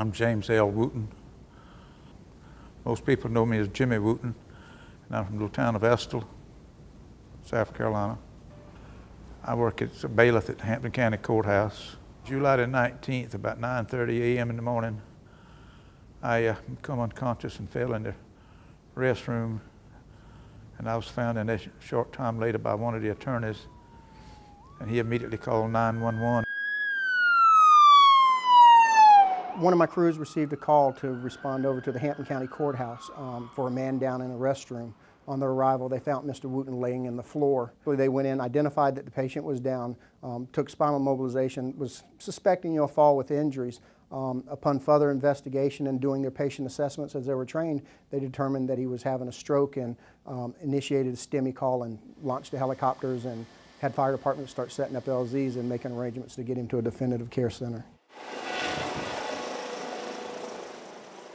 I'm James L. Wooten. Most people know me as Jimmie Wooten, and I'm from the little town of Estill, South Carolina. I work as a bailiff at Hampton County Courthouse. July the 19th, about 9:30 a.m. in the morning, I become unconscious and fell in the restroom, and I was found in a short time later by one of the attorneys, and he immediately called 911. One of my crews received a call to respond over to the Hampton County Courthouse for a man down in a restroom. On their arrival, they found Mr. Wooten laying in the floor. They went in, identified that the patient was down, took spinal mobilization, was suspecting a fall with injuries. Upon further investigation and doing their patient assessments as they were trained, they determined that he was having a stroke and initiated a STEMI call and launched the helicopters and had fire departments start setting up LZs and making arrangements to get him to a definitive care center.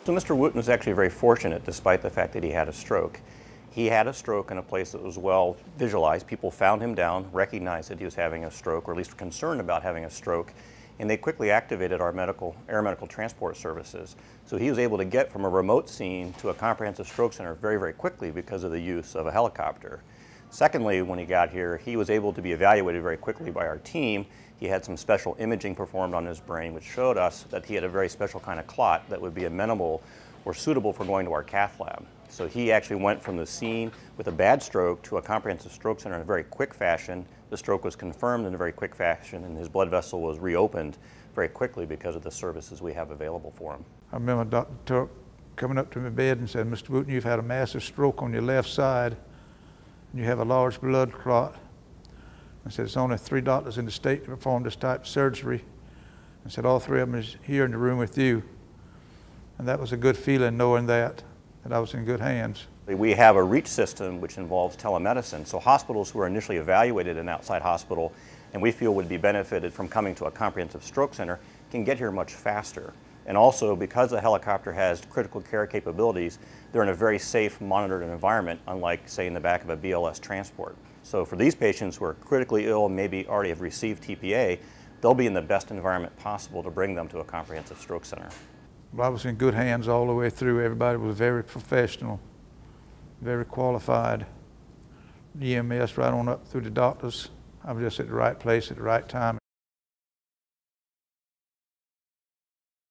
So Mr. Wooten was actually very fortunate despite the fact that he had a stroke. He had a stroke in a place that was well visualized. People found him down, recognized that he was having a stroke, or at least concerned about having a stroke, and they quickly activated our air medical transport services. So he was able to get from a remote scene to a comprehensive stroke center very, very quickly because of the use of a helicopter. Secondly, when he got here, he was able to be evaluated very quickly by our team. He had some special imaging performed on his brain which showed us that he had a very special kind of clot that would be amenable or suitable for going to our cath lab. So he actually went from the scene with a bad stroke to a comprehensive stroke center in a very quick fashion. The stroke was confirmed in a very quick fashion, and his blood vessel was reopened very quickly because of the services we have available for him. I remember Dr. coming up to my bed and said, "Mr. Wooten, you've had a massive stroke on your left side, and you have a large blood clot." I said, "There's only 3 doctors in the state to perform this type of surgery." I said, "All 3 of them is here in the room with you." And that was a good feeling, knowing that I was in good hands. We have a REACH system which involves telemedicine, so hospitals who are initially evaluated in an outside hospital and we feel would be benefited from coming to a comprehensive stroke center can get here much faster. And also, because the helicopter has critical care capabilities, they're in a very safe, monitored environment, unlike, say, in the back of a BLS transport. So for these patients who are critically ill and maybe already have received TPA, they'll be in the best environment possible to bring them to a comprehensive stroke center. Well, I was in good hands all the way through. Everybody was very professional, very qualified. EMS right on up through the doctors. I was just at the right place at the right time.